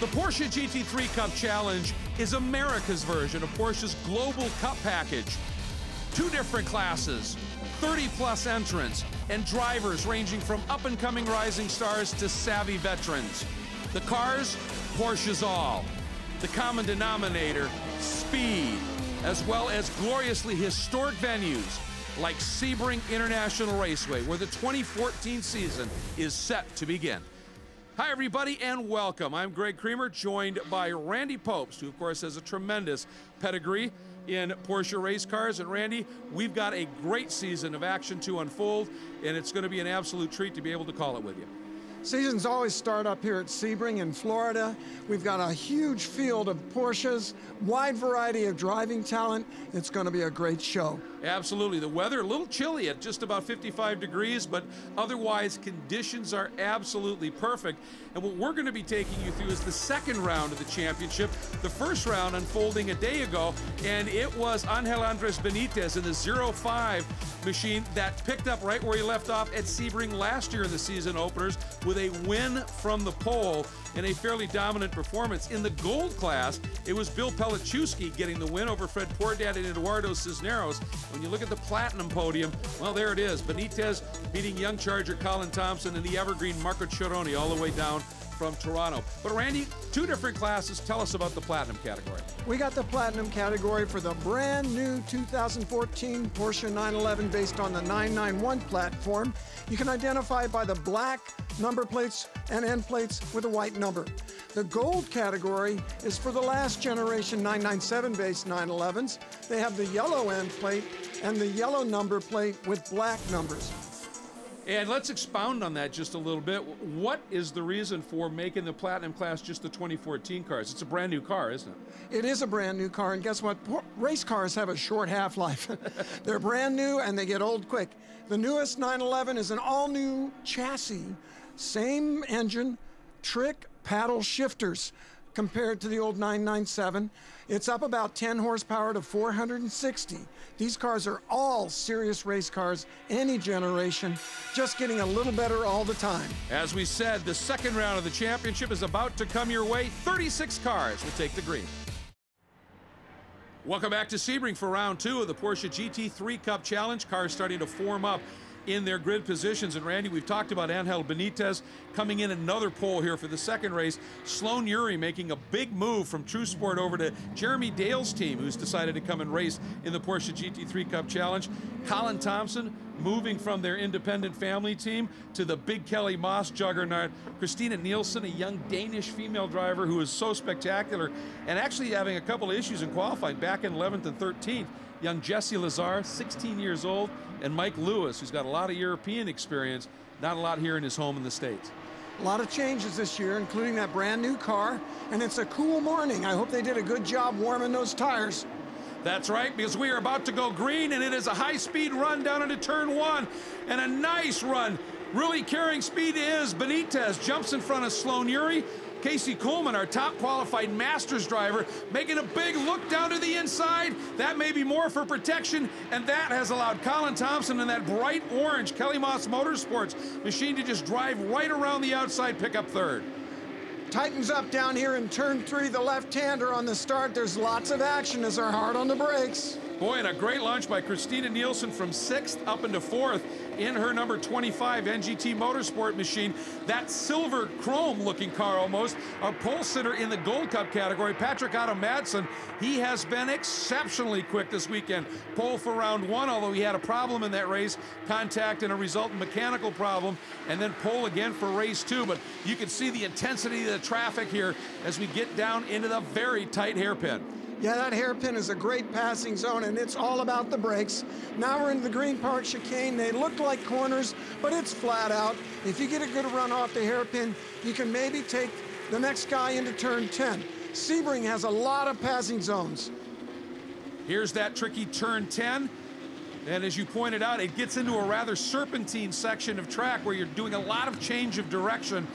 The Porsche GT3 Cup Challenge is America's version of Porsche's global cup package. 2 different classes, 30-plus entrants, and drivers ranging from up-and-coming rising stars to savvy veterans. The cars, Porsche's all. The common denominator, speed, as well as gloriously historic venues like Sebring International Raceway, where the 2014 season is set to begin. Hi, everybody, and welcome. I'm Greg Creamer, joined by Randy Popes, who, of course, has a tremendous pedigree in Porsche race cars. And Randy, we've got a great season of action to unfold, and it's going to be an absolute treat to be able to call it with you. Seasons always start up here at Sebring in Florida. We've got a huge field of Porsches, wide variety of driving talent. It's going to be a great show. Absolutely. The weather a little chilly at just about 55 degrees, but otherwise conditions are absolutely perfect. And what we're going to be taking you through is the second round of the championship. The first round unfolding a day ago, and it was Angel Andres Benitez in the 05 machine that picked up right where he left off at Sebring last year in the season openers with a win from the pole and a fairly dominant performance. In the gold class, it was Bill Pelichewski getting the win over Fred Pourdad and Eduardo Cisneros. When you look at the platinum podium, well, there it is. Benitez beating young Charger Colin Thompson and the evergreen Marco Chironi all the way down from Toronto. But Randy, 2 different classes. Tell us about the platinum category. We got the platinum category for the brand new 2014 Porsche 911 based on the 991 platform. You can identify by the black number plates and end plates with a white number. The gold category is for the last generation 997 based 911s. They have the yellow end plate and the yellow number plate with black numbers. And let's expound on that just a little bit. What is the reason for making the platinum class just the 2014 cars? It's a brand new car, isn't it? It is a brand new car, and guess what? Race cars have a short half-life. They're brand new and they get old quick. The newest 911 is an all-new chassis, same engine, trick paddle shifters compared to the old 997. It's up about 10 horsepower to 460. These cars are all serious race cars, any generation, just getting a little better all the time. As we said, the second round of the championship is about to come your way. 36 cars will take the green. Welcome back to Sebring for round 2 of the Porsche GT3 Cup Challenge. Cars starting to form up in their grid positions. And Randy, we've talked about Angel Benitez coming in another pole here for the second race. Sloan Urie making a big move from True Sport over to Jeremy Dale's team, who's decided to come and race in the Porsche GT3 Cup Challenge. Colin Thompson moving from their independent family team to the big Kelly Moss juggernaut. Christina Nielsen, a young Danish female driver who is so spectacular and actually having a couple of issues in qualifying, back in 11th and 13th. Young Jesse Lazar, 16 years old, and Mike Lewis, who's got a lot of European experience, not a lot here in his home in the States. A lot of changes this year, including that brand new car, and it's a cool morning. I hope they did a good job warming those tires. That's right, because we are about to go green, and it is a high-speed run down into turn 1, and a nice run. Really carrying speed is Benitez, jumps in front of Sloan Urie. Casey Coleman, our top qualified Masters driver, making a big look down to the inside. That may be more for protection, and that has allowed Colin Thompson and that bright orange Kelly Moss Motorsports machine to just drive right around the outside, pick up third. Tightens up down here in turn 3, the left-hander on the start. There's lots of action as they're hard on the brakes. Boy, and a great launch by Christina Nielsen from 6th up into 4th in her number 25 NGT Motorsport machine. That silver chrome looking car almost. Our pole sitter in the Gold Cup category, Patrick Otto Madsen. He has been exceptionally quick this weekend. Pole for round 1, although he had a problem in that race, contact and a resultant mechanical problem, and then pole again for race 2. But you can see the intensity of the traffic here as we get down into the very tight hairpin. Yeah, that hairpin is a great passing zone, and it's all about the brakes. Now we're in the Green Park chicane. They look like corners, but it's flat out. If you get a good run off the hairpin, you can maybe take the next guy into turn 10. Sebring has a lot of passing zones. Here's that tricky turn 10. And as you pointed out, it gets into a rather serpentine section of track where you're doing a lot of change of direction.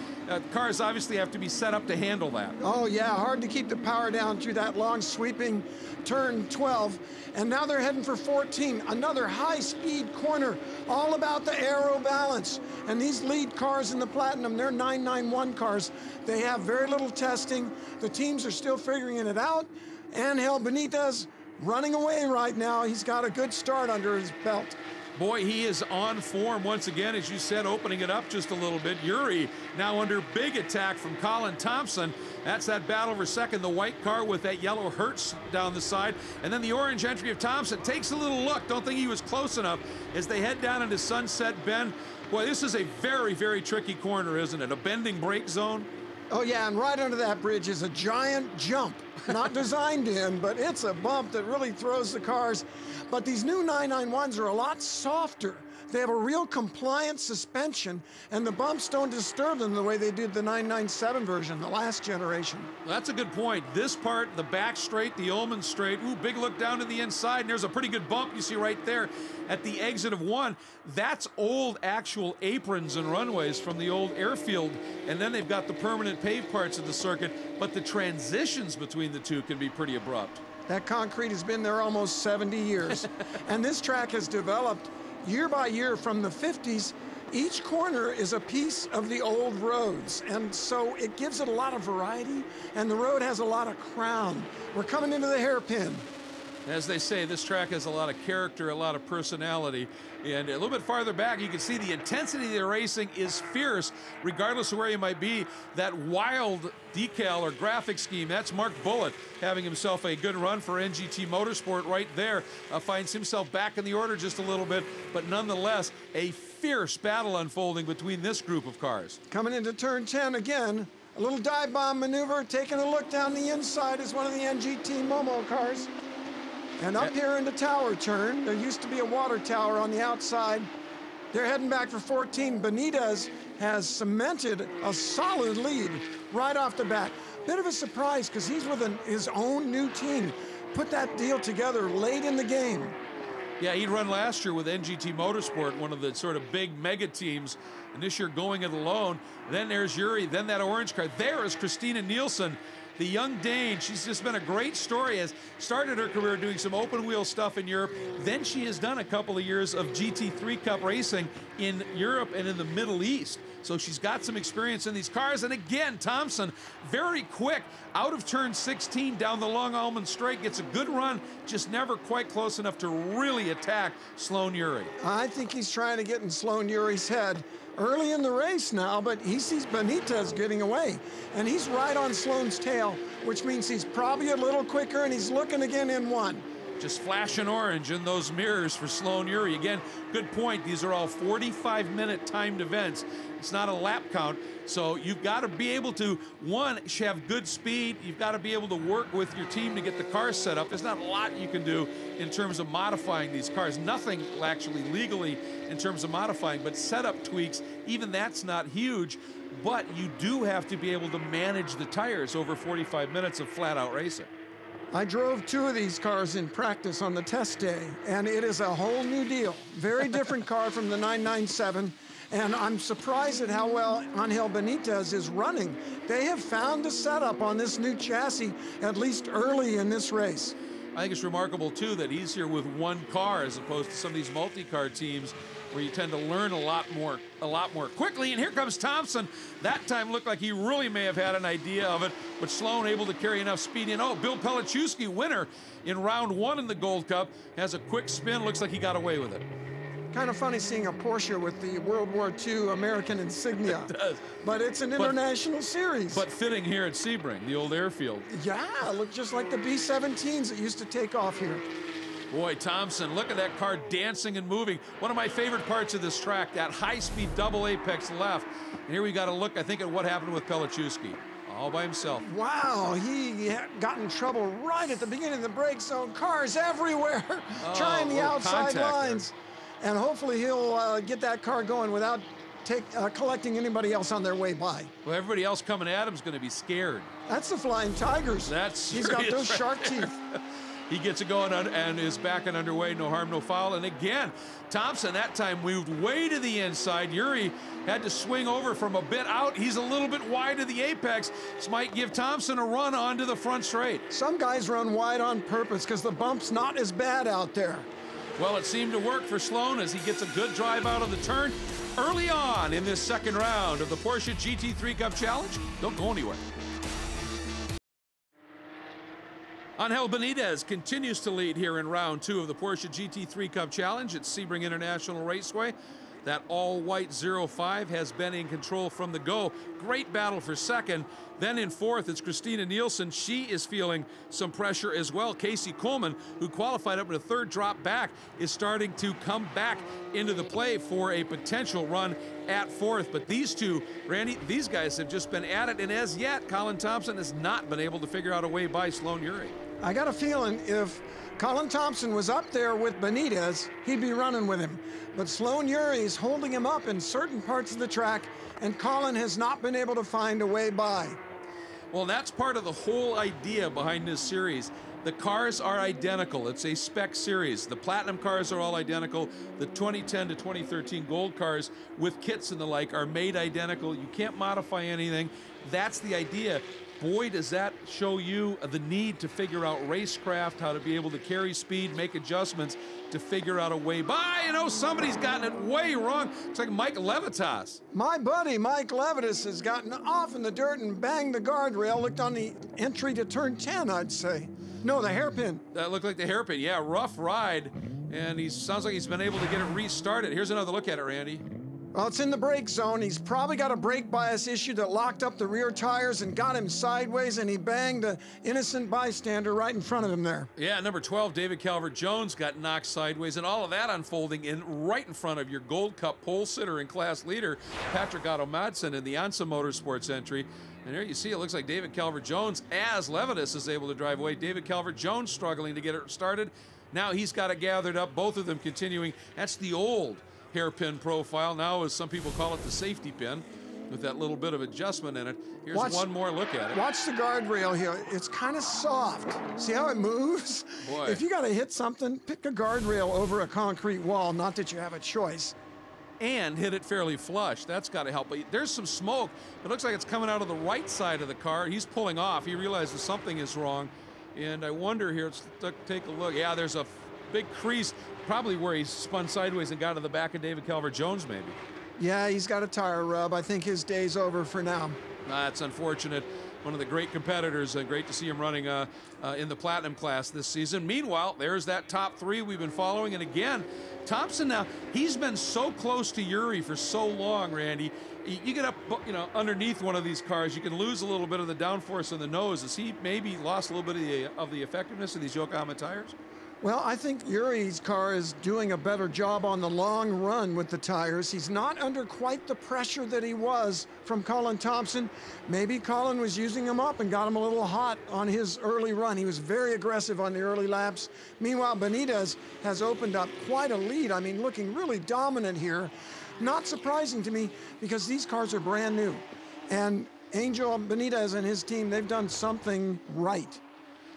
Cars obviously have to be set up to handle that. Oh yeah, hard to keep the power down through that long sweeping turn 12. And now they're heading for 14, another high-speed corner, all about the aero balance. And these lead cars in the Platinum, they're 991 cars. They have very little testing. The teams are still figuring it out. Angel Benitez running away right now. He's got a good start under his belt. Boy, he is on form once again, as you said, opening it up just a little bit. Yuri now under big attack from Colin Thompson. That's that battle for second. The white car with that yellow Hertz down the side. And then the orange entry of Thompson takes a little look. Don't think he was close enough as they head down into Sunset Bend. Boy, this is a very, very tricky corner, isn't it? A bending brake zone. Oh yeah, and right under that bridge is a giant jump. Not designed in, but it's a bump that really throws the cars. But these new 991s are a lot softer. They have a real compliant suspension, and the bumps don't disturb them the way they did the 997 version, the last generation. Well, that's a good point. This part, the back straight, the Ullman straight, ooh, big look down to the inside, and there's a pretty good bump you see right there at the exit of one. That's old actual aprons and runways from the old airfield, and then they've got the permanent paved parts of the circuit, but the transitions between the two can be pretty abrupt. That concrete has been there almost 70 years, and this track has developed year by year from the 50s. Each corner is a piece of the old roads, and so it gives it a lot of variety, and the road has a lot of crown. We're coming into the hairpin. As they say, this track has a lot of character, a lot of personality. And a little bit farther back, you can see the intensity of the racing is fierce, regardless of where you might be. That wild decal or graphic scheme, that's Mark Bullitt having himself a good run for NGT Motorsport right there. Finds himself back in the order just a little bit, but nonetheless, a fierce battle unfolding between this group of cars. Coming into turn 10 again, a little dive bomb maneuver, taking a look down the inside is one of the NGT Momo cars. And up here into tower turn, there used to be a water tower on the outside. They're heading back for 14. Benitez has cemented a solid lead right off the bat. Bit of a surprise because he's with his own new team. Put that deal together late in the game. Yeah, he'd run last year with NGT Motorsport, one of the sort of big mega teams, and this year going it alone. Then there's Yuri, then that orange car. There is Christina Nielsen, the young Dane. She's just been a great story. Has started her career doing some open wheel stuff in Europe. Then she has done a couple of years of GT3 Cup racing in Europe and in the Middle East. So she's got some experience in these cars. And again, Thompson, very quick, out of turn 16 down the long Almond Straight, gets a good run, just never quite close enough to really attack Sloan Yuri. I think he's trying to get in Sloan Yuri's head early in the race now, but he sees Benitez getting away, and he's right on Sloan's tail, which means he's probably a little quicker, and he's looking again in one. Just flashing orange in those mirrors for Sloan Yuri. Again, good point. These are all 45-minute timed events. It's not a lap count, so you've got to be able to, one, have good speed. You've got to be able to work with your team to get the car set up. There's not a lot you can do in terms of modifying these cars. Nothing actually legally in terms of modifying, but setup tweaks, even that's not huge. But you do have to be able to manage the tires over 45 minutes of flat-out racing. I drove two of these cars in practice on the test day, and it is a whole new deal. Very different car from the 997, and I'm surprised at how well Angel Benitez is running. They have found the setup on this new chassis, at least early in this race. I think it's remarkable, too, that he's here with one car as opposed to some of these multi-car teams where you tend to learn a lot more quickly. And here comes Thompson. That time looked like he really may have had an idea of it, but Sloan able to carry enough speed in. Oh, Bill Pelichowski, winner in round one in the Gold Cup, has a quick spin. Looks like he got away with it. Kind of funny seeing a Porsche with the World War II American insignia. It does. But it's an international series. But fitting here at Sebring, the old airfield. Yeah, look just like the B-17s that used to take off here. Boy, Thompson, look at that car dancing and moving. One of my favorite parts of this track, that high-speed double apex left. And here we got to look, I think, at what happened with Pelichowski. All by himself. Wow, he got in trouble right at the beginning of the brake zone. Cars everywhere, trying the outside lines. And hopefully he'll get that car going without collecting anybody else on their way by. Well, everybody else coming at him is going to be scared. That's the Flying Tigers. That's He's got those shark teeth. He gets it going and is back and underway. No harm, no foul. And again, Thompson that time moved way to the inside. Yuri had to swing over from a bit out. He's a little bit wide to the apex. This might give Thompson a run onto the front straight. Some guys run wide on purpose because the bump's not as bad out there. Well, it seemed to work for Sloan as he gets a good drive out of the turn early on in this second round of the Porsche GT3 Cup Challenge. Don't go anywhere. Angel Benitez continues to lead here in round 2 of the Porsche GT3 Cup Challenge at Sebring International Raceway. That all-white 05 has been in control from the go. Great battle for second. Then in fourth, it's Christina Nielsen. She is feeling some pressure as well. Casey Coleman, who qualified up in a third drop back, is starting to come back into the play for a potential run at fourth. But these two, Randy, these guys have just been at it, and as yet, Colin Thompson has not been able to figure out a way by Sloan Yuri. I got a feeling if Colin Thompson was up there with Benitez, he'd be running with him. But Sloan Yuri is holding him up in certain parts of the track, and Colin has not been able to find a way by. Well, that's part of the whole idea behind this series. The cars are identical. It's a spec series. The platinum cars are all identical. The 2010 to 2013 gold cars with kits and the like are made identical. You can't modify anything. That's the idea. Boy, does that show you the need to figure out racecraft, how to be able to carry speed, make adjustments to figure out a way by. You know, somebody's gotten it way wrong. It's like Mike Levitas. My buddy, Mike Levitas, has gotten off in the dirt and banged the guardrail. Looked on the entry to turn 10, I'd say. No, the hairpin. That looked like the hairpin. Yeah, rough ride. And he sounds like he's been able to get it restarted. Here's another look at it, Randy. Well, it's in the brake zone. He's probably got a brake bias issue that locked up the rear tires and got him sideways, and he banged an innocent bystander right in front of him there. Yeah, number 12, David Calvert-Jones got knocked sideways, and all of that unfolding right in front of your Gold Cup pole sitter and class leader, Patrick Otto Madsen, in the Ansa Motorsports entry. And there you see, it looks like David Calvert-Jones, as Levitas is able to drive away. David Calvert-Jones struggling to get it started. Now he's got it gathered up, both of them continuing. That's the old hairpin profile. Now, as some people call it, the safety pin, with that little bit of adjustment in it. Here's one more look at it. Watch the guardrail here. It's kind of soft. See how it moves? Boy. If you got to hit something, pick a guardrail over a concrete wall. Not that you have a choice. And hit it fairly flush. That's got to help. But there's some smoke. It looks like it's coming out of the right side of the car. He's pulling off. He realizes something is wrong. And I wonder here, let's take a look. Yeah, there's a big crease, probably where he spun sideways and got to the back of David Calvert-Jones, maybe. Yeah, he's got a tire rub. I think his day's over for now. That's unfortunate. One of the great competitors, and great to see him running in the platinum class this season. Meanwhile, there's that top 3 we've been following. And again, Thompson now, he's been so close to Yuri for so long, Randy. You get up, you know, underneath one of these cars, you can lose a little bit of the downforce on the nose. Has he maybe lost a little bit of the effectiveness of these Yokohama tires? Well, I think Yuri's car is doing a better job on the long run with the tires. He's not under quite the pressure that he was from Colin Thompson. Maybe Colin was using him up and got him a little hot on his early run. He was very aggressive on the early laps. Meanwhile, Benitez has opened up quite a lead. I mean, looking really dominant here. Not surprising to me because these cars are brand new. And Angel Benitez and his team, they've done something right.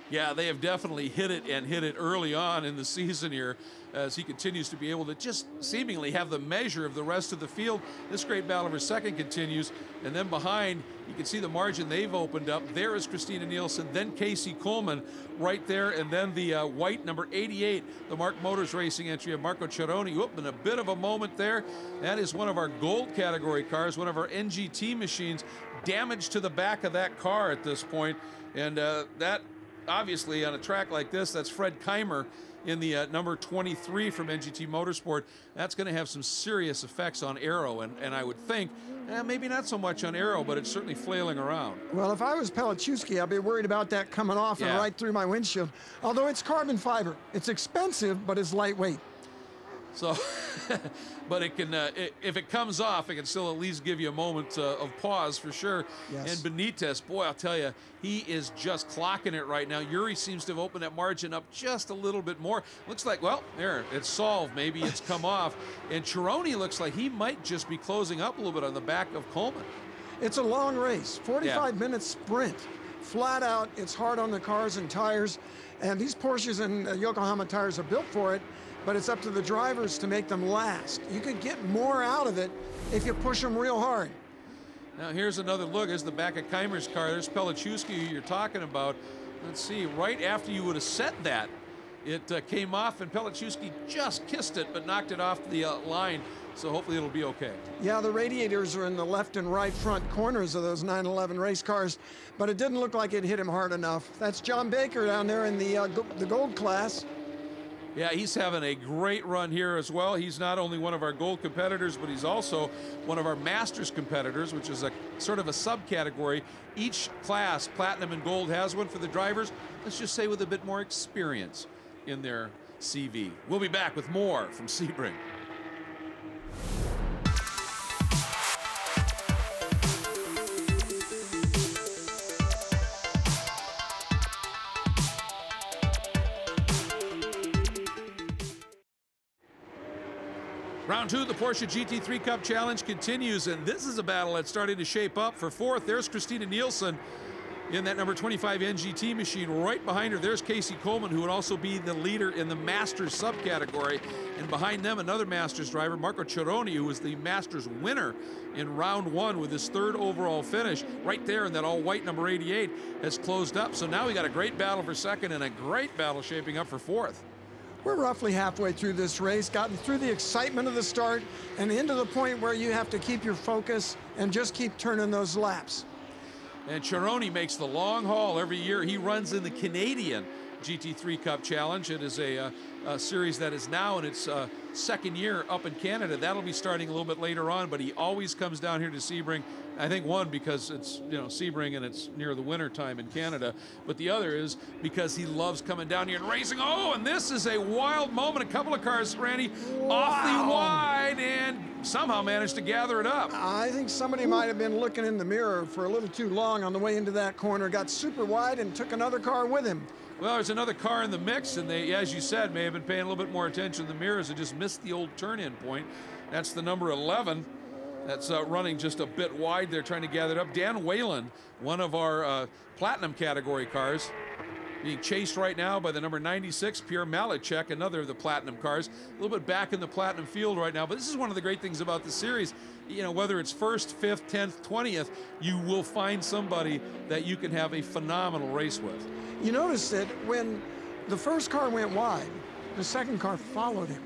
Yeah, they have definitely hit it early on in the season here as he continues to be able to just seemingly have the measure of the rest of the field. This great battle for second continues. And then behind, you can see the margin they've opened up. There is Christina Nielsen, then Casey Coleman right there, and then the white number 88, the Mark Motors Racing entry of Marco Cerrone. Whoop, and a bit of a moment there. That is one of our gold category cars, one of our NGT machines. Damage to the back of that car at this point. And that, obviously, on a track like this, that's Fred Keimer in the number 23 from NGT Motorsport. That's going to have some serious effects on aero, and I would think, maybe not so much on aero, but it's certainly flailing around. Well, if I was Pelichewski, I'd be worried about that coming off and right through my windshield. Although it's carbon fiber. It's expensive, but it's lightweight. So, but it can, if it comes off, it can still at least give you a moment of pause for sure. Yes. And Benitez, boy, I'll tell you, he is just clocking it right now. Yuri seems to have opened that margin up just a little bit more. Looks like, well, there, it's solved. Maybe it's come off. And Cerrone looks like he might just be closing up a little bit on the back of Coleman. It's a long race, 45-minute sprint. flat out. It's hard on the cars and tires. And these Porsches and Yokohama tires are built for it, but it's up to the drivers to make them last. You could get more out of it if you push them real hard. Now here's another look. Here's the back of Keimer's car. There's Pelichowski, who you're talking about. Let's see, right after you would have set that, it came off, and Pelichowski just kissed it, but knocked it off the line. So hopefully it'll be okay. Yeah, the radiators are in the left and right front corners of those 911 race cars, but it didn't look like it hit him hard enough. That's John Baker down there in the gold class. Yeah, he's having a great run here as well. He's not only one of our gold competitors, but he's also one of our Masters competitors, which is a sort of a subcategory. Each class, platinum and gold, has one for the drivers, let's just say with a bit more experience in their CV. We'll be back with more from Sebring. Round two of the Porsche GT3 Cup Challenge continues, and this is a battle that's starting to shape up. For fourth, there's Christina Nielsen in that number 25 NGT machine. Right behind her, there's Casey Coleman, who would also be the leader in the Masters subcategory. And behind them, another Masters driver, Marco Cerrone, who was the Masters winner in round one with his third overall finish. Right there in that all-white number 88 has closed up. So now we got a great battle for second and a great battle shaping up for fourth. We're roughly halfway through this race, gotten through the excitement of the start and into the point where you have to keep your focus and just keep turning those laps. And Cerrone makes the long haul every year. He runs in the Canadian GT3 Cup Challenge. It is a series that is now in its second year up in Canada. That'll be starting a little bit later on, but he always comes down here to Sebring. I think one, because it's, you know, Sebring and it's near the winter time in Canada, but the other is because he loves coming down here and racing. Oh, and this is a wild moment. A couple of cars, Randy, awfully wide, and somehow managed to gather it up. I think somebody might have been looking in the mirror for a little too long on the way into that corner, got super wide and took another car with him. Well, there's another car in the mix, and they, as you said, may have been paying a little bit more attention to the mirrors and just missed the old turn-in point. That's the number 11. That's running just a bit wide there, trying to gather it up. Dan Whalen, one of our platinum category cars, being chased right now by the number 96, Pierre Malicek, another of the platinum cars. A little bit back in the platinum field right now, but this is one of the great things about the series. You know, whether it's 1st, 5th, 10th, 20th, you will find somebody that you can have a phenomenal race with. You notice that when the first car went wide, the second car followed him.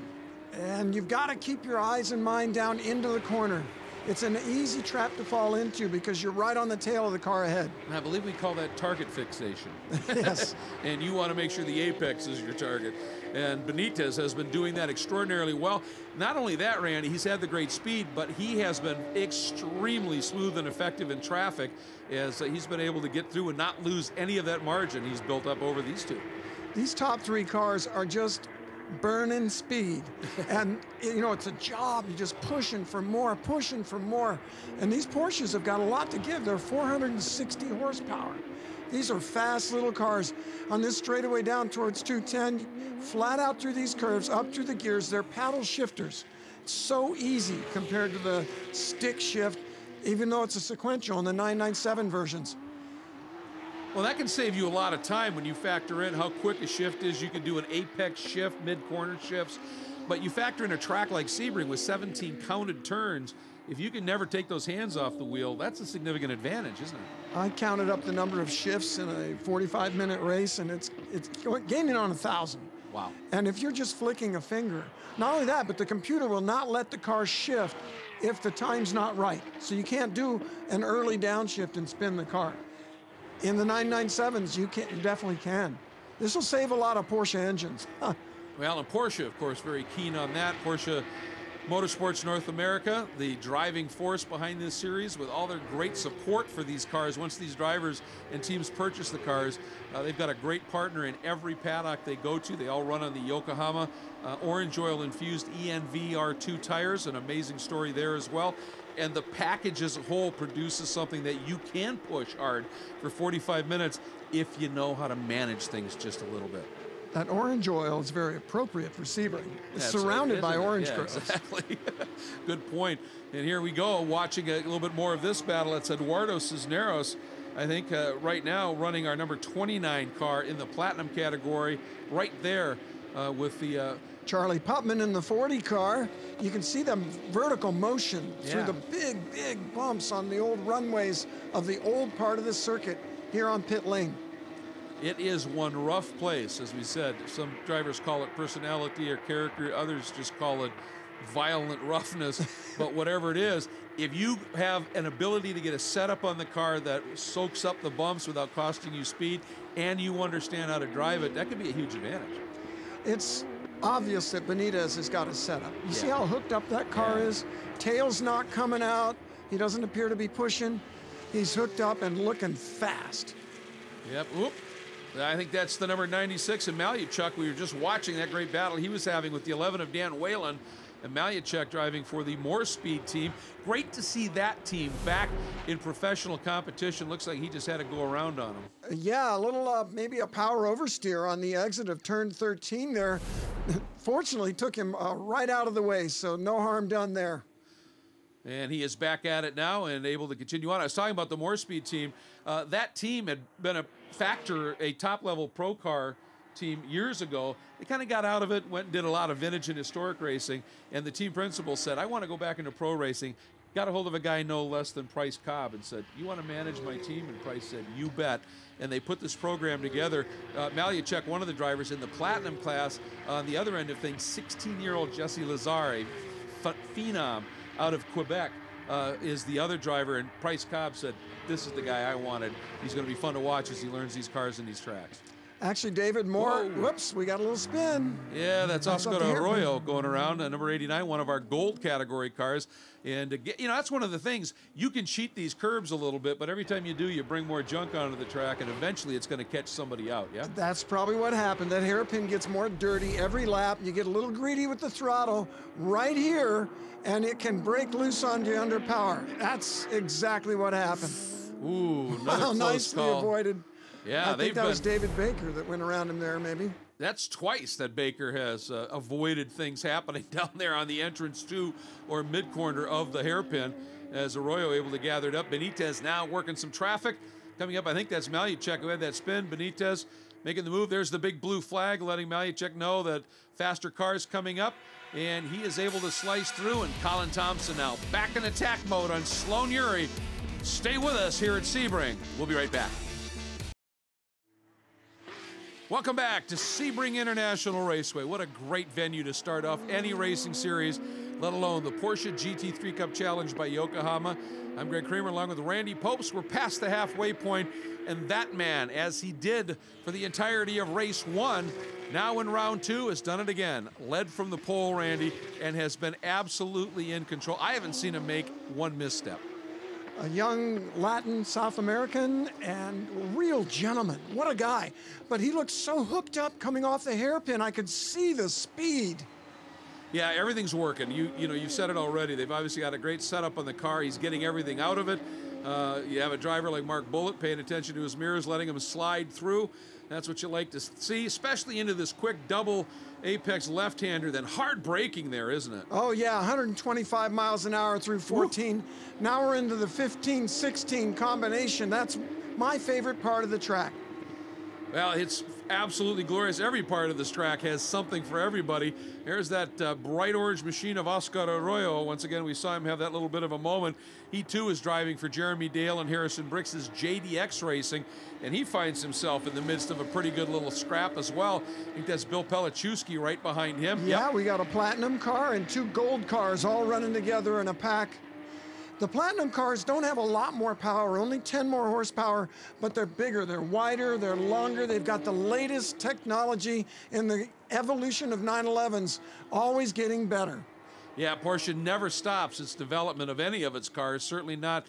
And you've got to keep your eyes and mind down into the corner. It's an easy trap to fall into because you're right on the tail of the car ahead. And I believe we call that target fixation. Yes. And you want to make sure the apex is your target. And Benitez has been doing that extraordinarily well. Not only that, Randy, he's had the great speed, but he has been extremely smooth and effective in traffic as he's been able to get through and not lose any of that margin he's built up over these two. These top three cars are just burning speed. And, you know, it's a job. You're just pushing for more, pushing for more. And these Porsches have got a lot to give. They're 460 horsepower. These are fast little cars. On this straightaway down towards 210, flat out through these curves, up through the gears, they're paddle shifters. It's so easy compared to the stick shift, even though it's a sequential in the 997 versions. Well, that can save you a lot of time when you factor in how quick a shift is. You can do an apex shift, mid-corner shifts, but you factor in a track like Sebring with 17 counted turns. If you can never take those hands off the wheel, that's a significant advantage, isn't it? I counted up the number of shifts in a 45-minute race, and it's gaining on 1,000. Wow. And if you're just flicking a finger, not only that, but the computer will not let the car shift if the time's not right. So you can't do an early downshift and spin the car. In the 997s, you definitely can. This will save a lot of Porsche engines. Well, and Porsche, of course, very keen on that. Porsche Motorsports North America, the driving force behind this series, with all their great support for these cars. Once these drivers and teams purchase the cars, they've got a great partner in every paddock they go to. They all run on the Yokohama orange oil infused ENV R2 tires, an amazing story there as well. And the package as a whole produces something that you can push hard for 45 minutes if you know how to manage things just a little bit. That orange oil is very appropriate for Sebring. It's surrounded by orange girls. Exactly. Good point. And here we go, watching a little bit more of this battle. It's Eduardo Cisneros I think right now running our number 29 car in the platinum category, right there with the Charlie Putman in the 40 car. You can see the vertical motion through the big bumps on the old runways of the old part of the circuit here on pit lane. It is one rough place, as we said. Some drivers call it personality or character, others just call it violent roughness. But whatever it is, if you have an ability to get a setup on the car that soaks up the bumps without costing you speed, and you understand how to drive it, that could be a huge advantage. It's obvious that Benitez has got a setup. You see how hooked up that car is? Tail's not coming out. He doesn't appear to be pushing. He's hooked up and looking fast. Yep. Oop. I think that's the number 96 in Malyachuk. We were just watching that great battle he was having with the 11 of Dan Whalen, and Malyachuk driving for the More Speed team. Great to see that team back in professional competition. Looks like he just had to go around on him. Yeah, a little, maybe a power oversteer on the exit of turn 13 there. Fortunately, took him right out of the way, so no harm done there. And he is back at it now and able to continue on. I was talking about the More Speed team. That team had been a factor, a top-level pro car team years ago. They kind of got out of it, went and did a lot of vintage and historic racing, and the team principal said, I want to go back into pro racing. Got a hold of a guy no less than Price Cobb and said, you want to manage my team? And Price said, you bet. And they put this program together. Malyachuk, one of the drivers in the platinum class. On the other end of things, 16-year-old Jesse Lazare, phenom out of Quebec, is the other driver. And Price Cobb said, this is the guy I wanted. He's going to be fun to watch as he learns these cars and these tracks. Actually, David Moore, whoops, we got a little spin. Yeah, that's Oscar Arroyo going around, number 89, one of our gold category cars. And, you know, that's one of the things. You can cheat these curbs a little bit, but every time you do, you bring more junk onto the track, and eventually it's going to catch somebody out, yeah? That's probably what happened. That hairpin gets more dirty every lap. You get a little greedy with the throttle right here, and it can break loose on you under power. That's exactly what happened. Ooh, another close nicely call. Avoided. Yeah, I think that was David Baker that went around him there, maybe. That's twice that Baker has avoided things happening down there on the entrance to or mid-corner of the hairpin, as Arroyo able to gather it up. Benitez now working some traffic. Coming up, I think that's Malyachuk who had that spin. Benitez making the move. There's the big blue flag letting Malyachuk know that faster cars coming up, and he is able to slice through. And Colin Thompson now back in attack mode on Sloan Urie. Stay with us here at Sebring. We'll be right back. Welcome back to Sebring International Raceway. What a great venue to start off any racing series, let alone the Porsche GT3 Cup Challenge by Yokohama. I'm Greg Kramer along with Randy Popes. We're past the halfway point, and that man, as he did for the entirety of race one, now in round two, has done it again. Led from the pole, Randy, and has been absolutely in control. I haven't seen him make one misstep. A young Latin South American and real gentleman. What a guy. But he looked so hooked up coming off the hairpin. I could see the speed. Yeah, everything's working. You know, you've said it already. They've obviously got a great setup on the car. He's getting everything out of it. You have a driver like Mark Bullitt paying attention to his mirrors, letting him slide through. That's what you like to see, especially into this quick double apex left-hander. Then hard braking there, isn't it? Oh, yeah, 125 miles an hour through 14. Woo. Now we're into the 15-16 combination. That's my favorite part of the track. Well, it's absolutely glorious. Every part of this track has something for everybody. There's that bright orange machine of Oscar Arroyo. Once again, we saw him have that little bit of a moment. He, too, is driving for Jeremy Dale and Harrison Brix's JDX Racing, and he finds himself in the midst of a pretty good little scrap as well. I think that's Bill Pelichewski right behind him. Yeah, we got a platinum car and two gold cars all running together in a pack. The platinum cars don't have a lot more power, only 10 more horsepower, but they're bigger, they're wider, they're longer. They've got the latest technology in the evolution of 911s, always getting better. Yeah, Porsche never stops its development of any of its cars, certainly not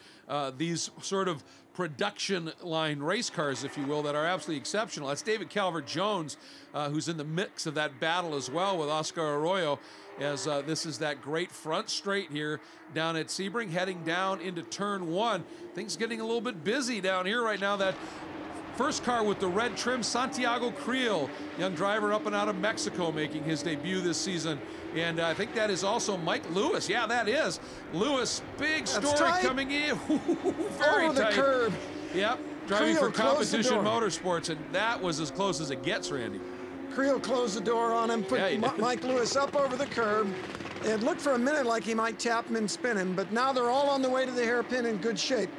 these sort of production line race cars, if you will, that are absolutely exceptional. That's David Calvert-Jones, who's in the mix of that battle as well with Oscar Arroyo, as this is that great front straight here down at Sebring, heading down into turn one. Things getting a little bit busy down here right now. That first car with the red trim, Santiago Creel, young driver up and out of Mexico, making his debut this season. And I think that is also Mike Lewis. Yeah, that is. Lewis, big story coming in. Very Over the tight. curb. Yep, driving Creel for closed the Competition door. Motorsports, and that was as close as it gets, Randy. Creel closed the door on him, put Yeah, he did. Mike Lewis up over the curb. It looked for a minute like he might tap him and spin him, but now they're all on the way to the hairpin in good shape.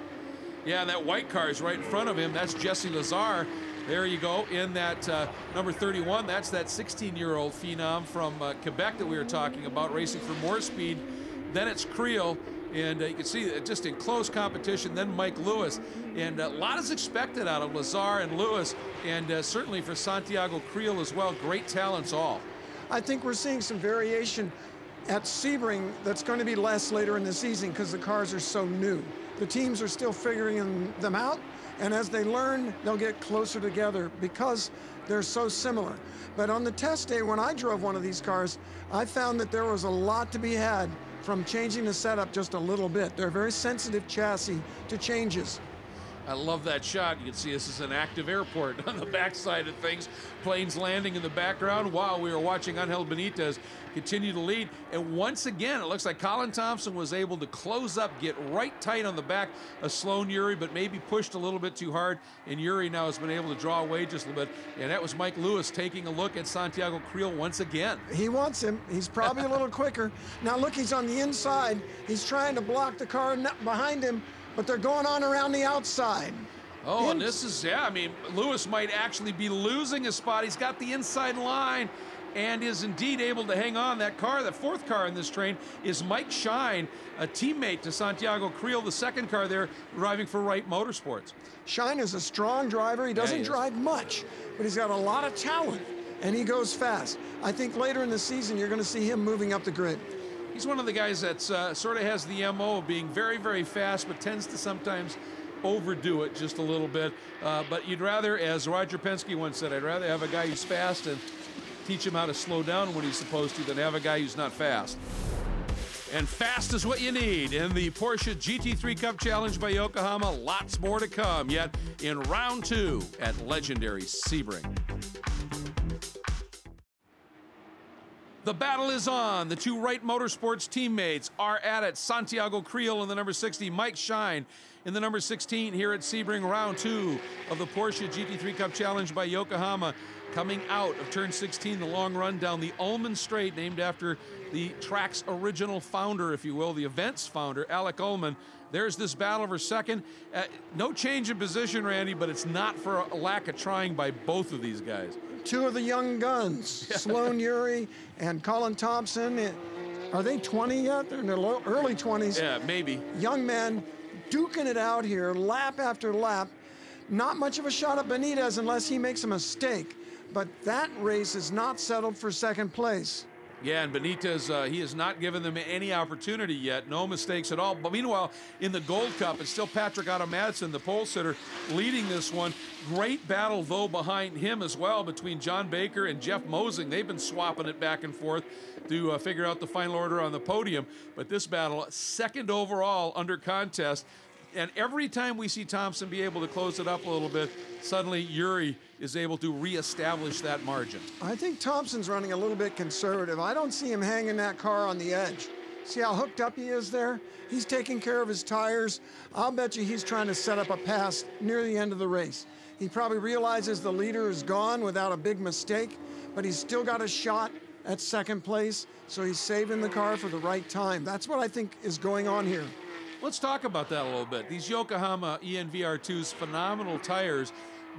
Yeah, and that white car is right in front of him. That's Jesse Lazar. There you go, in that number 31. That's that 16-year-old phenom from Quebec that we were talking about, racing for more speed. Then it's Creel, and you can see just in close competition, then Mike Lewis. And a lot is expected out of Lazar and Lewis, and certainly for Santiago Creel as well. Great talents all. I think we're seeing some variation at Sebring that's going to be less later in the season because the cars are so new. The teams are still figuring them out, and as they learn, they'll get closer together because they're so similar. But on the test day, when I drove one of these cars, I found that there was a lot to be had from changing the setup just a little bit. They're a very sensitive chassis to changes. I love that shot. You can see this is an active airport on the backside of things. Planes landing in the background while we were watching Angel Benitez continue to lead. And once again, it looks like Colin Thompson was able to close up, get right tight on the back of Sloan Uri, but maybe pushed a little bit too hard. And Uri now has been able to draw away just a little bit. And that was Mike Lewis taking a look at Santiago Creel once again. He wants him. He's probably a little quicker. Now look, he's on the inside. He's trying to block the car behind him, but they're going on around the outside. Oh, and this is, yeah, I mean, Lewis might actually be losing a spot. He's got the inside line and is indeed able to hang on. That car, the fourth car in this train, is Mike Shine, a teammate to Santiago Creel, the second car there, driving for Wright Motorsports. Shine is a strong driver. He doesn't drive much, but he's got a lot of talent, and he goes fast. I think later in the season, you're going to see him moving up the grid. He's one of the guys that sort of has the MO of being very, very fast, but tends to sometimes overdo it just a little bit. But you'd rather, as Roger Penske once said, I'd rather have a guy who's fast and teach him how to slow down when he's supposed to than have a guy who's not fast. And fast is what you need in the Porsche GT3 Cup Challenge by Yokohama. Lots more to come yet in round 2 at legendary Sebring. The battle is on. The two Wright Motorsports teammates are at it. Santiago Creel in the number 60, Mike Shine in the number 16 here at Sebring, round 2 of the Porsche GT3 Cup Challenge by Yokohama. Coming out of turn 16, the long run down the Ullman Straight, named after the track's original founder, if you will, the event's founder, Alec Ullman. There's this battle for second. No change in position, Randy, but it's not for a lack of trying by both of these guys. Two of the young guns, Sloan Uri and Colin Thompson. Are they 20 yet? They're in their early 20s. Yeah, maybe. Young men duking it out here, lap after lap. Not much of a shot at Benitez unless he makes a mistake. But that race is not settled for second place. Yeah, and Benitez, he has not given them any opportunity yet. No mistakes at all. But meanwhile, in the Gold Cup, it's still Patrick Otto-Madsen, the pole sitter, leading this one. Great battle, though, behind him as well between John Baker and Jeff Mosing. They've been swapping it back and forth to figure out the final order on the podium. But this battle, second overall under contest. And every time we see Thompson be able to close it up a little bit, suddenly Uri is able to reestablish that margin. I think Thompson's running a little bit conservative. I don't see him hanging that car on the edge. See how hooked up he is there? He's taking care of his tires. I'll bet you he's trying to set up a pass near the end of the race. He probably realizes the leader is gone without a big mistake, but he's still got a shot at second place, so he's saving the car for the right time. That's what I think is going on here. Let's talk about that a little bit. These Yokohama ENVR2s, phenomenal tires,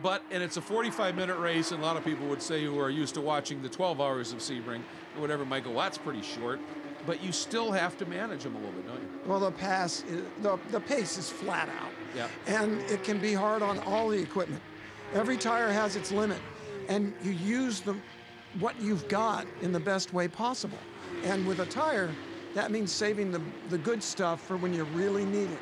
and it's a 45-minute race, and a lot of people would say who are used to watching the 12 hours of Sebring or whatever might go, well, that's pretty short, but you still have to manage them a little bit, don't you? Well, the pace is flat out. Yeah. And it can be hard on all the equipment. Every tire has its limit, and you use what you've got in the best way possible. And with a tire, that means saving the good stuff for when you really need it.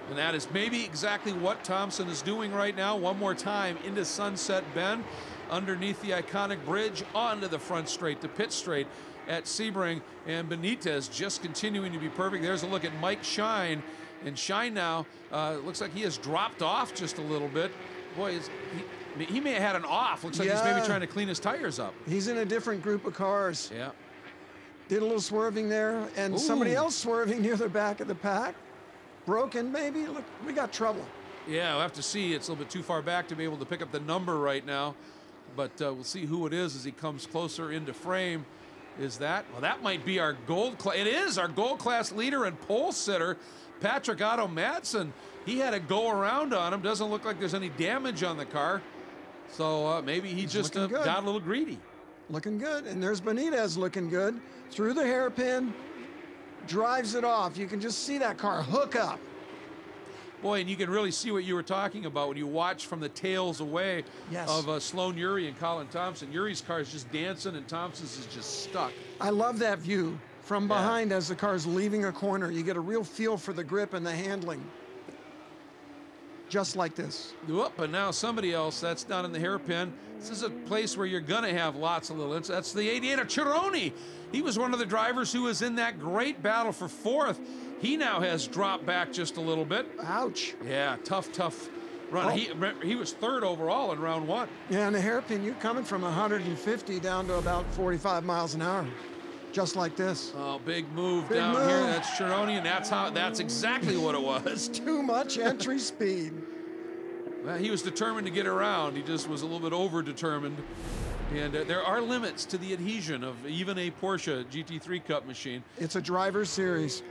And that is maybe exactly what Thompson is doing right now. One more time into Sunset Bend, underneath the iconic bridge, onto the front straight, the pit straight at Sebring. And Benitez just continuing to be perfect. There's a look at Mike Shine. And Shine now, looks like he has dropped off just a little bit. Boy, he may have had an off. Looks like he's maybe trying to clean his tires up. He's in a different group of cars. Yeah. Did a little swerving there, and somebody else swerving near the back of the pack. Broken, maybe. Look, we got trouble. Yeah, we'll have to see. It's a little bit too far back to be able to pick up the number right now. But we'll see who it is as he comes closer into frame. Is that? Well, that might be our gold class. It is our gold class leader and pole sitter, Patrick Otto Madsen. He had a go around on him. Doesn't look like there's any damage on the car. So maybe he just got a little greedy. Looking good. And there's Benitez looking good. Through the hairpin, drives it off. You can just see that car hook up. Boy, and you can really see what you were talking about when you watch from the tails away of Sloan Uri and Colin Thompson. Uri's car is just dancing and Thompson's is just stuck. I love that view from behind as the car's leaving a corner. You get a real feel for the grip and the handling. Just like this. Whoop, but now somebody else that's down in the hairpin. This is a place where you're going to have lots of little. That's the 88 of Chironi. He was one of the drivers who was in that great battle for fourth. He now has dropped back just a little bit. Ouch. Yeah, tough run. He was third overall in round one. Yeah, and the hairpin, you're coming from 150 down to about 45 miles an hour. Just like this. Oh, big move down here. That's Chironi, and that's exactly what it was. Too much entry speed. Well, he was determined to get around. He just was a little bit over-determined. And there are limits to the adhesion of even a Porsche GT3 Cup machine. It's a driver's series.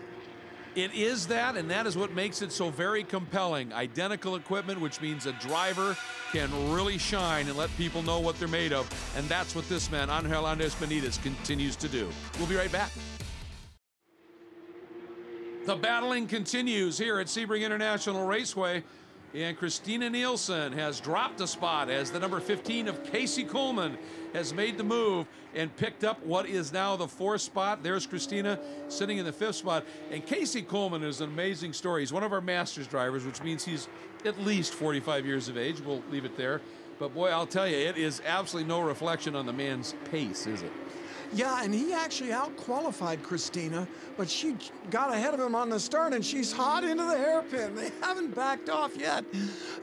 It is that, and that is what makes it so very compelling. Identical equipment, which means a driver can really shine and let people know what they're made of. And that's what this man, Angel Andres Benitez, continues to do. We'll be right back. The battling continues here at Sebring International Raceway. And Christina Nielsen has dropped a spot as the number 15 of Casey Coleman has made the move and picked up what is now the fourth spot. There's Christina sitting in the fifth spot. And Casey Coleman is an amazing story. He's one of our Masters drivers, which means he's at least 45 years of age. We'll leave it there. But boy, I'll tell you, it is absolutely no reflection on the man's pace, is it? Yeah, and he actually out-qualified Christina, but she got ahead of him on the start, and she's hot into the hairpin. They haven't backed off yet,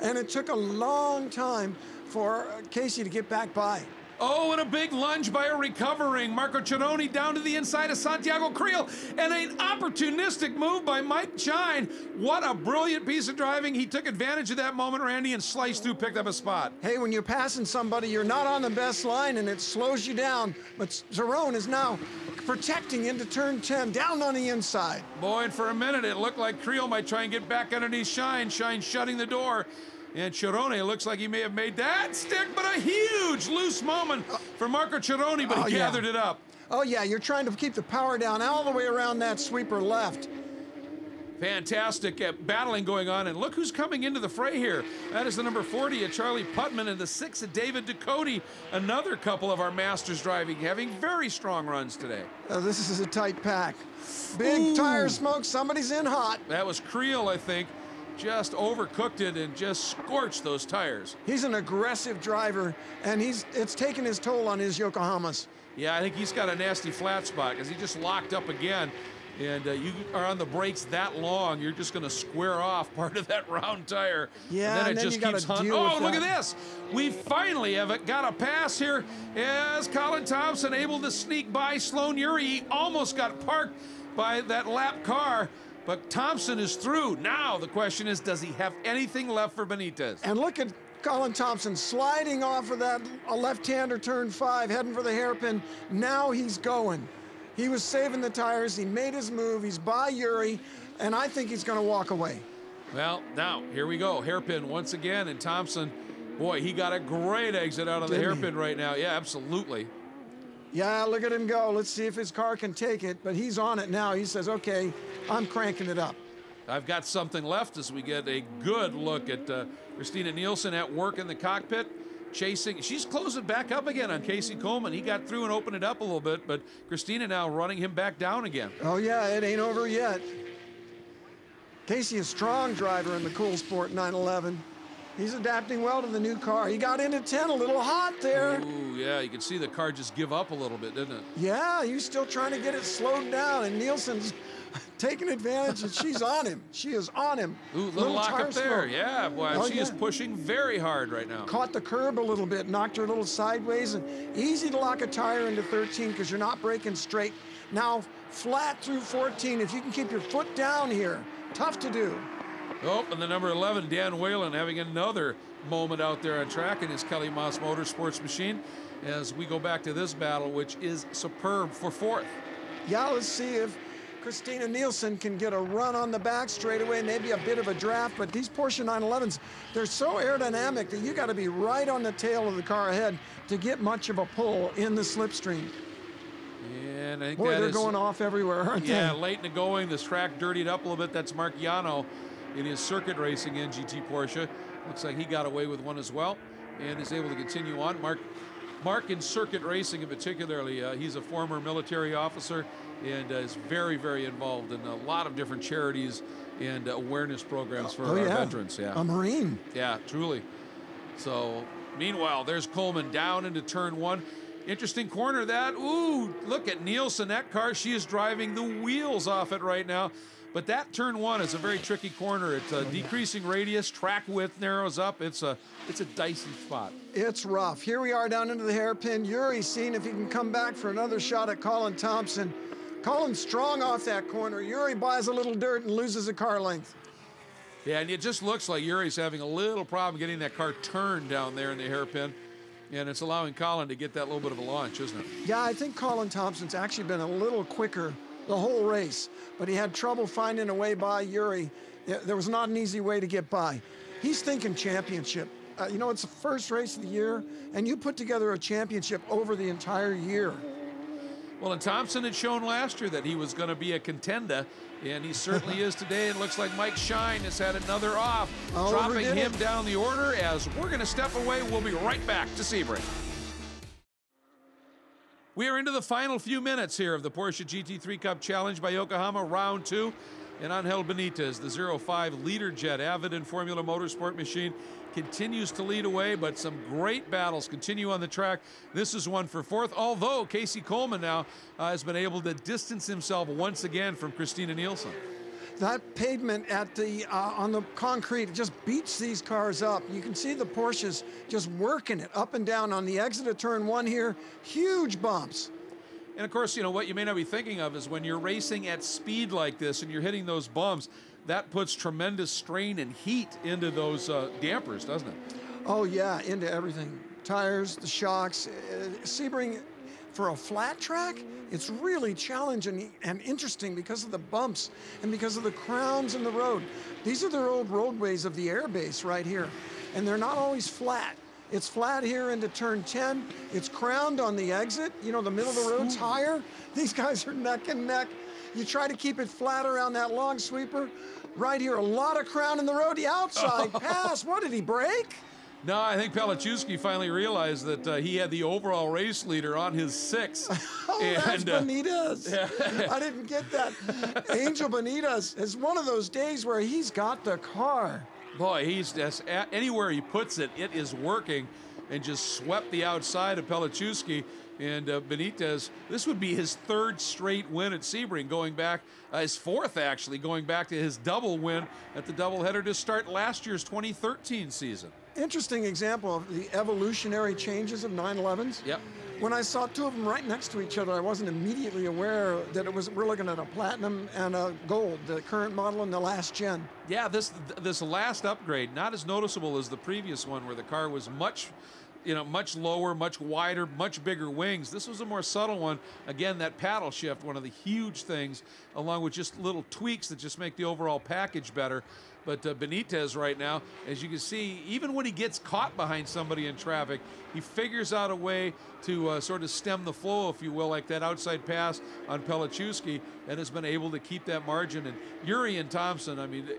and it took a long time for Casey to get back by. Oh, and a big lunge by a recovering Marco Chironi down to the inside of Santiago Creel, and an opportunistic move by Mike Shine. What a brilliant piece of driving. He took advantage of that moment, Randy, and sliced through, picked up a spot. Hey, when you're passing somebody, you're not on the best line, and it slows you down, but Zerone is now protecting into turn 10, down on the inside. Boy, and for a minute, it looked like Creel might try and get back underneath Shine. Shine shutting the door. And Chironi looks like he may have made that stick, but a huge loose moment for Marco Chironi, but he gathered it up. Oh, yeah, you're trying to keep the power down all the way around that sweeper left. Fantastic battling going on, and look who's coming into the fray here. That is the number 40 of Charlie Putman and the 6 of David Ducote. Another couple of our Masters driving, having very strong runs today. This is a tight pack. Big tire smoke, somebody's in hot. That was Creel, I think. Just overcooked it and just scorched those tires. He's an aggressive driver, and it's taken his toll on his Yokohamas. Yeah, I think he's got a nasty flat spot because he just locked up again. And you are on the brakes that long, you're just going to square off part of that round tire. Yeah, and then it just keeps hunting. Oh, look at this. We finally have got a pass here as Colin Thompson able to sneak by Sloan Uri. He almost got parked by that lap car. But Thompson is through. Now the question is, does he have anything left for Benitez? And look at Colin Thompson sliding off of that left-hander turn 5, heading for the hairpin. Now he's going. He was saving the tires. He made his move. He's by Uri, and I think he's going to walk away. Well, now here we go. Hairpin once again, and Thompson, boy, he got a great exit out of the hairpin right now. Yeah, absolutely. Yeah, look at him go. Let's see if his car can take it, but he's on it now. He says, okay, I'm cranking it up. I've got something left as we get a good look at Christina Nielsen at work in the cockpit, chasing. She's closing back up again on Casey Coleman. He got through and opened it up a little bit, but Christina now running him back down again. Oh, yeah, it ain't over yet. Casey, a strong driver in the Cool Sport 911. He's adapting well to the new car. He got into 10 a little hot there. Ooh, yeah, you can see the car just give up a little bit, didn't it? Yeah, he's still trying to get it slowed down, and Nielsen's taking advantage, and she's on him. She is on him. Ooh, little lock up there. Smoke. Yeah, boy, she is pushing very hard right now. Caught the curb a little bit, knocked her a little sideways, and easy to lock a tire into 13 because you're not braking straight. Now, flat through 14, if you can keep your foot down here, tough to do. Oh, and the number 11, Dan Whalen, having another moment out there on track in his Kelly Moss Motorsports machine as we go back to this battle, which is superb for fourth. Yeah, let's see if Christina Nielsen can get a run on the back straightaway, maybe a bit of a draft, but these Porsche 911s, they're so aerodynamic that you got to be right on the tail of the car ahead to get much of a pull in the slipstream. And I think Boy, that they're is, going off everywhere, aren't they? Yeah, late in the going, this track dirtied up a little bit. That's Mark Yano in his circuit racing NGT Porsche. Looks like he got away with one as well and is able to continue on. Mark in circuit racing in particularly, he's a former military officer and is very, very involved in a lot of different charities and awareness programs for our veterans. Yeah, a Marine. Yeah, truly. So, meanwhile, there's Coleman down into turn one. Interesting corner that. Ooh, look at Nielsen. That car, she is driving the wheels off it right now. But that turn one is a very tricky corner. It's a decreasing radius, track width narrows up. It's a dicey spot. It's rough. Here we are down into the hairpin. Yuri's seeing if he can come back for another shot at Colin Thompson. Colin's strong off that corner. Yuri buys a little dirt and loses a car length. Yeah, and it just looks like Yuri's having a little problem getting that car turned down there in the hairpin. And it's allowing Colin to get that little bit of a launch, isn't it? Yeah, I think Colin Thompson's actually been a little quicker the whole race, but he had trouble finding a way by Yuri. There was not an easy way to get by. He's thinking championship. You know, it's the first race of the year, and you put together a championship over the entire year. Well, and Thompson had shown last year that he was going to be a contender, and he certainly is today. It looks like Mike Shine has had another off, dropping him down the order as we're going to step away. We'll be right back to Sebring. We are into the final few minutes here of the Porsche GT3 Cup Challenge by Yokohama, round two. And Angel Benitez, the 05 Leaderjet, avid in Formula Motorsport machine, continues to lead away, but some great battles continue on the track. This is one for fourth, although Casey Coleman now has been able to distance himself once again from Christina Nielsen. That pavement at the on the concrete just beats these cars up. You can see the Porsches just working it up and down on the exit of turn one here. Huge bumps. And of course, you know, what you may not be thinking of is when you're racing at speed like this and you're hitting those bumps, that puts tremendous strain and heat into those dampers, doesn't it? Oh, yeah, into everything. Tires, the shocks. Sebring, for a flat track, it's really challenging and interesting because of the bumps and because of the crowns in the road. These are the old roadways of the airbase right here, and they're not always flat. It's flat here into turn 10. It's crowned on the exit. You know, the middle of the road's higher. These guys are neck and neck. You try to keep it flat around that long sweeper. Right here, a lot of crown in the road. The outside pass. What, did he break? No, I think Pelichewski finally realized that he had the overall race leader on his six. Oh, that's Benitez. Yeah. I didn't get that. Angel Benitez is one of those days where he's got the car. Boy, he's just, anywhere he puts it, it is working, and just swept the outside of Pelichewski. And Benitez, this would be his third straight win at Sebring, going back, his fourth actually, going back to his double win at the doubleheader to start last year's 2013 season. Interesting example of the evolutionary changes of 911s. Yep. When I saw two of them right next to each other, I wasn't immediately aware that we're looking at a platinum and a gold, the current model and the last gen. Yeah, this last upgrade, not as noticeable as the previous one where the car was much lower, much wider, much bigger wings. This was a more subtle one. Again, that paddle shift, one of the huge things, along with just little tweaks that just make the overall package better. But Benitez right now, as you can see, even when he gets caught behind somebody in traffic, he figures out a way to sort of stem the flow, if you will, like that outside pass on Pelichewski, and has been able to keep that margin. And Yuri and Thompson, I mean,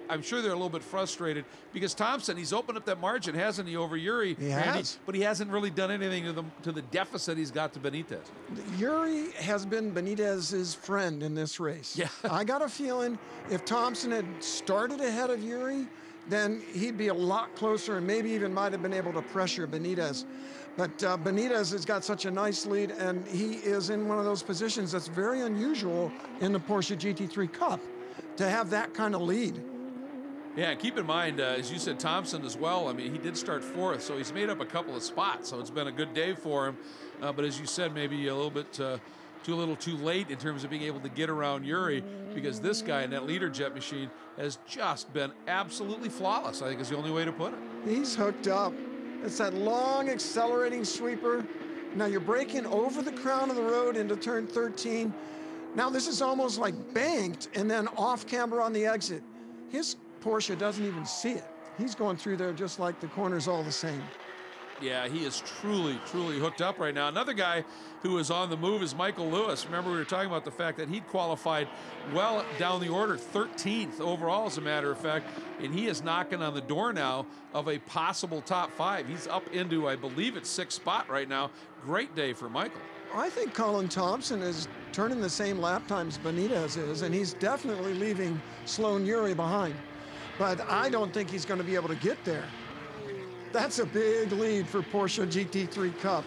I'm sure they're a little bit frustrated because Thompson, he's opened up that margin, hasn't he, over Yuri? He has. But he hasn't really done anything to the deficit he's got to Benitez. Yuri has been Benitez's friend in this race. Yeah. I got a feeling if Thompson had started ahead of Yuri, then he'd be a lot closer and maybe even might have been able to pressure Benitez. But Benitez has got such a nice lead, and he is in one of those positions that's very unusual in the Porsche GT3 Cup, to have that kind of lead. Yeah, and keep in mind, as you said, Thompson as well. I mean, he did start fourth, so he's made up a couple of spots, so it's been a good day for him. But as you said, maybe a little bit too little too late in terms of being able to get around Yuri, because this guy in that Leaderjet machine has just been absolutely flawless, I think is the only way to put it. He's hooked up. It's that long accelerating sweeper. Now you're braking over the crown of the road into turn 13. Now this is almost like banked and then off camber on the exit. His Porsche doesn't even see it. He's going through there just like the corner's all the same. Yeah, he is truly, truly hooked up right now. Another guy who is on the move is Michael Lewis. Remember, we were talking about the fact that he'd qualified well down the order, 13th overall, as a matter of fact, and he is knocking on the door now of a possible top 5. He's up into, I believe, it's 6th spot right now. Great day for Michael. I think Colin Thompson is turning the same lap times Benitez is, and he's definitely leaving Sloan Yuri behind. But I don't think he's going to be able to get there. That's a big lead for Porsche GT3 Cup.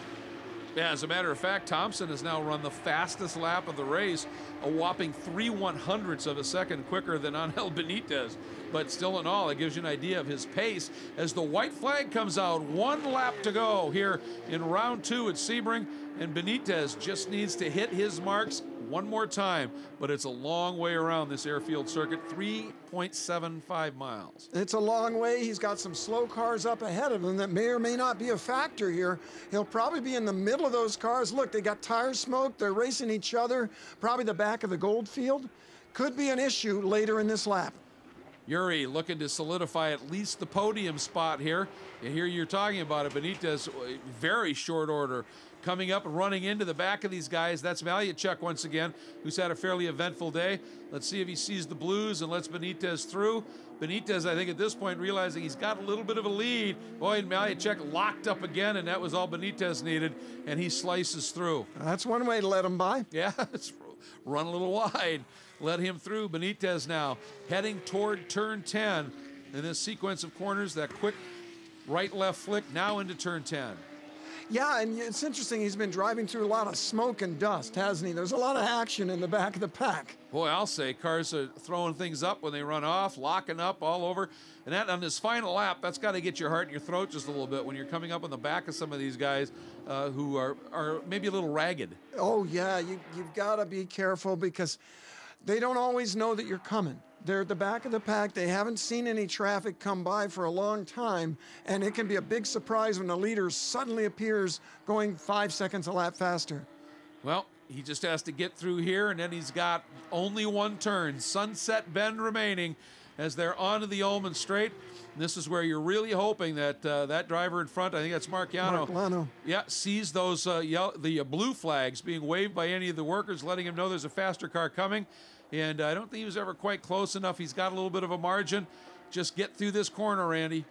Yeah, as a matter of fact, Thompson has now run the fastest lap of the race, a whopping 3/100ths of a second quicker than Angel Benitez. But still in all, it gives you an idea of his pace as the white flag comes out. 1 lap to go here in round 2 at Sebring, and Benitez just needs to hit his marks one more time, but it's a long way around this airfield circuit, 3.75 miles. It's a long way. He's got some slow cars up ahead of him that may or may not be a factor here. He'll probably be in the middle of those cars. Look, they got tire smoke. They're racing each other, probably the back of the gold field. Could be an issue later in this lap. Yuri looking to solidify at least the podium spot here. And here you're talking about it. Benitez, very short order. Coming up and running into the back of these guys. That's Malyachuk once again, who's had a fairly eventful day. Let's see if he sees the blues and lets Benitez through. Benitez, I think at this point, realizing he's got a little bit of a lead. Boy, and Malyachuk locked up again, and that was all Benitez needed, and he slices through. That's one way to let him by. Yeah, it's run a little wide. Let him through. Benitez now heading toward turn 10. In this sequence of corners, that quick right-left flick now into turn 10. Yeah, and it's interesting. He's been driving through a lot of smoke and dust, hasn't he? There's a lot of action in the back of the pack. Boy, I'll say cars are throwing things up when they run off, locking up all over. And that on this final lap, that's got to get your heart in your throat just a little bit when you're coming up on the back of some of these guys who are maybe a little ragged. Oh, yeah, you've got to be careful because they don't always know that you're coming. They're at the back of the pack. They haven't seen any traffic come by for a long time, and it can be a big surprise when the leader suddenly appears going 5 seconds a lap faster. Well, he just has to get through here, and then he's got only one turn, Sunset Bend remaining, as they're onto the Ullman Straight. And this is where you're really hoping that that driver in front, I think that's Mark Yano, yeah, sees those the blue flags being waved by any of the workers, letting him know there's a faster car coming. And I don't think he was ever quite close enough. He's got a little bit of a margin. Just get through this corner, Randy.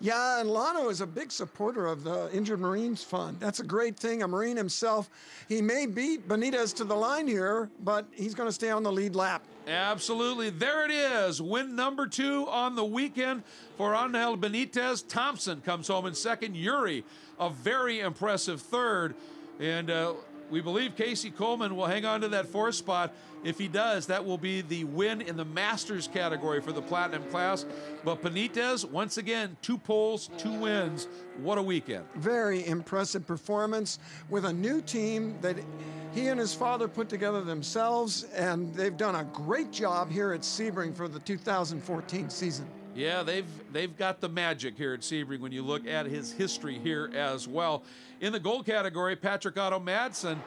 Yeah, and Lano is a big supporter of the Injured Marines Fund. That's a great thing. A Marine himself. He may beat Benitez to the line here, but he's going to stay on the lead lap. Absolutely. There it is. Win number 2 on the weekend for Angel Benitez. Thompson comes home in second. Yuri, a very impressive third. And we believe Casey Coleman will hang on to that 4th spot. If he does, that will be the win in the Masters category for the Platinum class. But Benitez, once again, 2 poles, 2 wins. What a weekend. Very impressive performance with a new team that he and his father put together themselves, and they've done a great job here at Sebring for the 2014 season. Yeah, they've got the magic here at Sebring when you look at his history here as well. In the gold category, Patrick Otto Madsen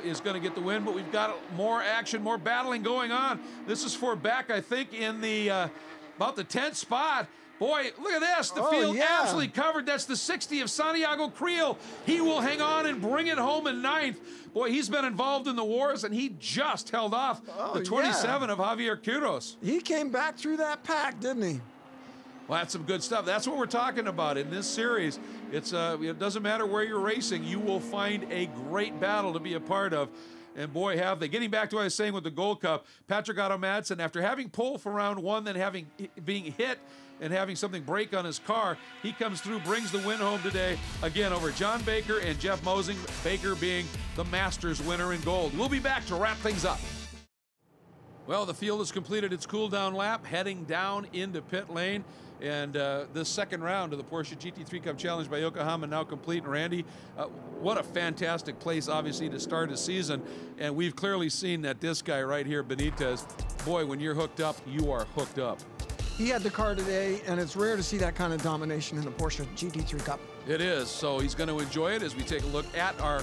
is going to get the win, but we've got more action, more battling going on. This is for Beck, I think, in the about the 10th spot. Boy, look at this. The field absolutely covered. That's the 60 of Santiago Creel. He will hang on and bring it home in 9th. Boy, he's been involved in the wars, and he just held off the 27 of Javier Quiros. He came back through that pack, didn't he? Well, that's some good stuff. That's what we're talking about in this series. It's it doesn't matter where you're racing. You will find a great battle to be a part of. And boy, have they. Getting back to what I was saying with the Gold Cup, Patrick Otto Madsen, after having pole for round 1, then being hit and having something break on his car, he comes through, brings the win home today, again over John Baker and Jeff Mosing, Baker being the Masters winner in gold. We'll be back to wrap things up. Well, the field has completed its cool-down lap, heading down into pit lane. And this second round of the Porsche GT3 Cup Challenge by Yokohama now complete. And Randy, what a fantastic place, obviously, to start a season. And we've clearly seen that this guy right here, Benitez, boy, when you're hooked up, you are hooked up. He had the car today, and it's rare to see that kind of domination in the Porsche GT3 Cup. It is, so he's going to enjoy it as we take a look at our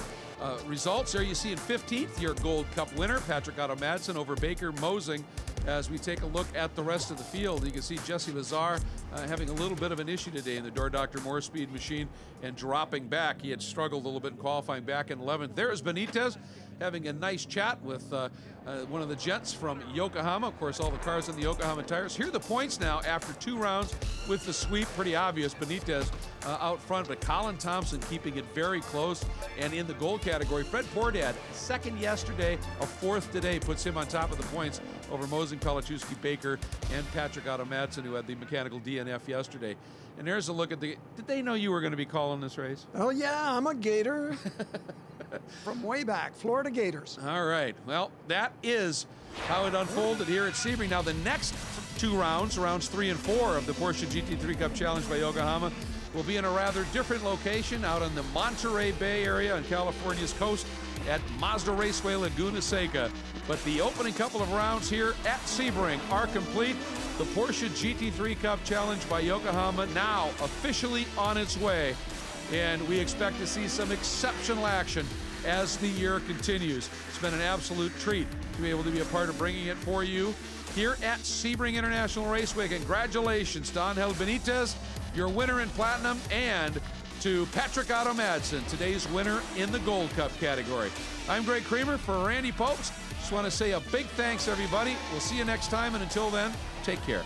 results. There you see in 15th, your Gold Cup winner, Patrick Otto Madsen over Baker Mosing. As we take a look at the rest of the field, you can see Jesse Lazar having a little bit of an issue today in the Door Dr. Moore Speed machine and dropping back. He had struggled a little bit in qualifying back in 11th. There's Benitez having a nice chat with one of the gents from Yokohama. Of course, all the cars on the Yokohama tires. Here are the points now after 2 rounds with the sweep. Pretty obvious, Benitez out front, but Colin Thompson keeping it very close. And in the gold category, Fred Pordad, 2nd yesterday, a 4th today, puts him on top of the points over Mosing, Pelichowski, Baker, and Patrick Otto Madsen, who had the mechanical DNF yesterday. And there's a look at the... Did they know you were going to be calling this race? Oh, yeah, I'm a Gator. From way back, Florida Gators. All right, well, that is how it unfolded here at Sebring. Now, the next 2 rounds, rounds 3 and 4 of the Porsche GT3 Cup Challenge by Yokohama, will be in a rather different location out in the Monterey Bay area on California's coast at Mazda Raceway Laguna Seca. But the opening couple of rounds here at Sebring are complete. The Porsche GT3 Cup Challenge by Yokohama now officially on its way. And we expect to see some exceptional action as the year continues. It's been an absolute treat to be able to be a part of bringing it for you here at Sebring International Raceway. Congratulations to Angel Benitez, your winner in Platinum, and to Patrick Otto Madsen, today's winner in the Gold Cup category. I'm Greg Creamer for Randy Popes. Just want to say a big thanks, everybody. We'll see you next time, and until then, take care.